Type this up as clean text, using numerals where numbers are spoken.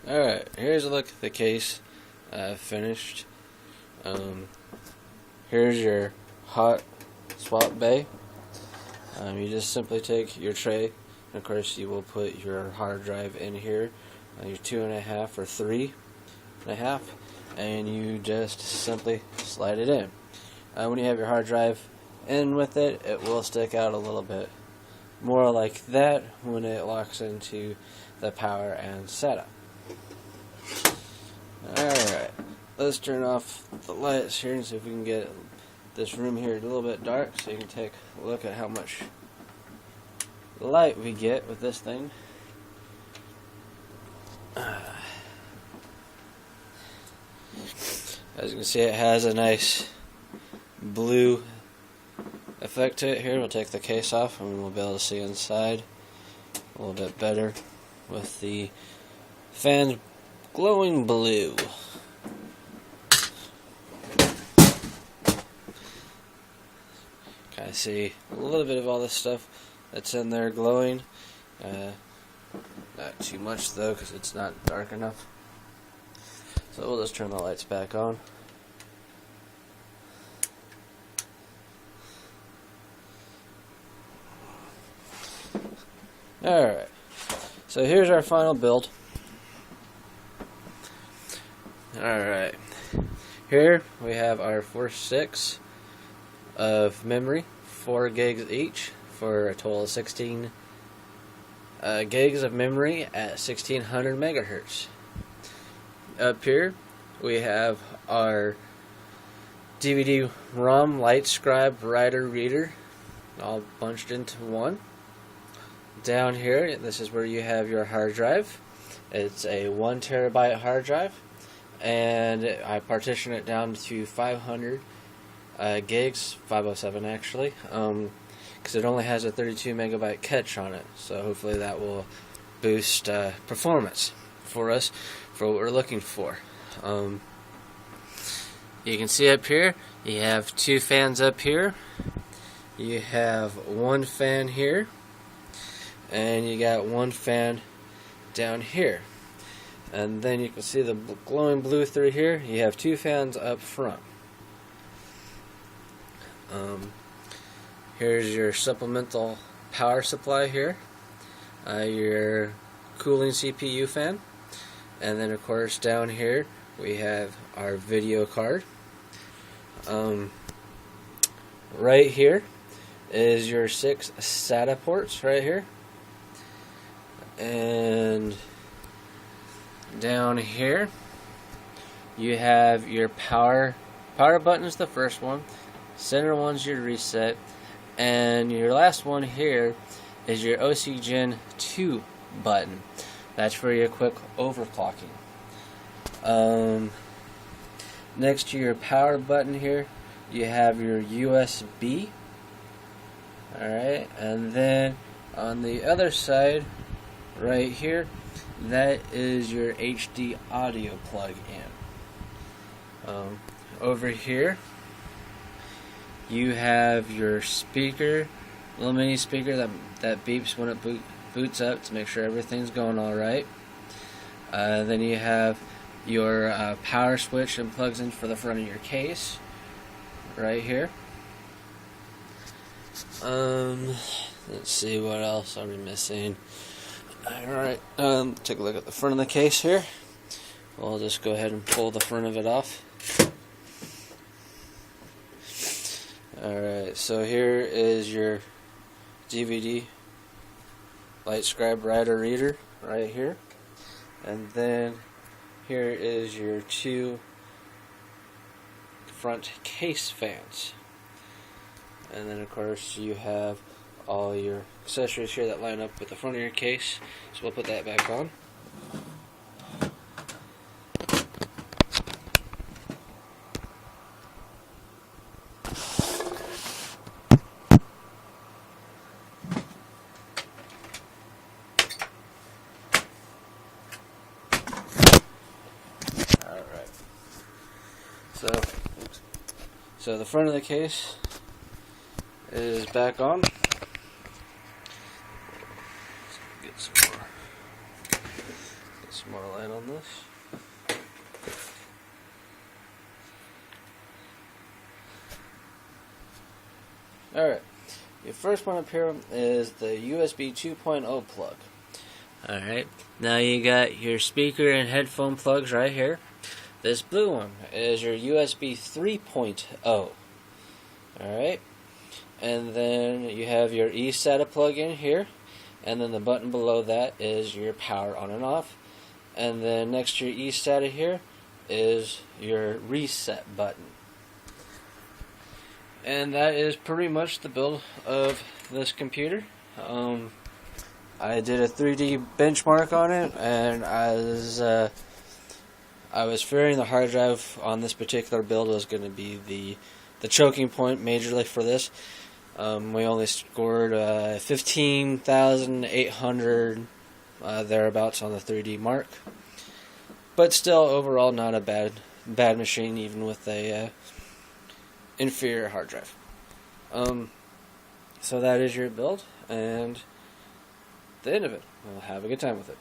Alright, here's a look at the case finished. Here's your hot swap bay. You just simply take your tray, and of course you will put your hard drive in here, your 2.5 or 3.5, and you just simply slide it in. When you have your hard drive in with it, it will stick out a little bit more like that when it locks into the power and setup. Alright, let's turn off the lights here and see if we can get this room here a little bit dark so you can take a look at how much light we get with this thing. As you can see, it has a nice blue effect to it here. We'll take the case off and we'll be able to see inside a little bit better with the fans glowing blue. Kind of see a little bit of all this stuff that's in there glowing. Not too much though, because it's not dark enough. So we'll just turn the lights back on. Alright, so here's our final build. Alright, here we have our first 6 of memory, 4 gigs each, for a total of 16 gigs of memory at 1600 megahertz. Up here we have our DVD-ROM LightScribe Writer Reader, all bunched into one. Down here, this is where you have your hard drive. It's a 1 terabyte hard drive, and I partition it down to 500 gigs, 507 actually, because it only has a 32 megabyte cache on it, so hopefully that will boost performance for us for what we're looking for. You can see up here you have 2 fans up here, you have 1 fan here, and you got 1 fan down here. And then you can see the glowing blue through here. You have 2 fans up front. Here's your supplemental power supply here, your cooling CPU fan, and then of course down here we have our video card. Right here is your 6 SATA ports right here. And down here you have your power button is the first one, center one's your reset, and your last one here is your OC Gen 2 button. That's for your quick overclocking. Next to your power button here you have your USB. Alright, and then on the other side right here, that is your HD audio plug-in. Over here you have your speaker, little mini speaker that beeps when it boots up to make sure everything's going alright. Then you have your power switch and plugs in for the front of your case right here. Let's see, what else are we missing? Alright, take a look at the front of the case here. We'll just go ahead and pull the front of it off. Alright, so here is your DVD LightScribe Writer Reader right here. And then here is your 2 front case fans. And then of course you have all your accessories here that line up with the front of your case, so we'll put that back on. Alright, so the front of the case is back on. Get some more light. slide on this. Alright, your first one up here is the USB 2.0 plug. Alright, now you got your speaker and headphone plugs right here. This blue one is your USB 3.0. Alright, and then you have your eSATA plug in here, and then the button below that is your power on and off, and then next to your eSATA here is your reset button. And that is pretty much the build of this computer. I did a 3D benchmark on it, and I was fearing the hard drive on this particular build was going to be the choking point majorly for this. We only scored 15,800 thereabouts on the 3D mark, but still overall not a bad machine, even with a inferior hard drive. So that is your build, and the end of it. Well, have a good time with it.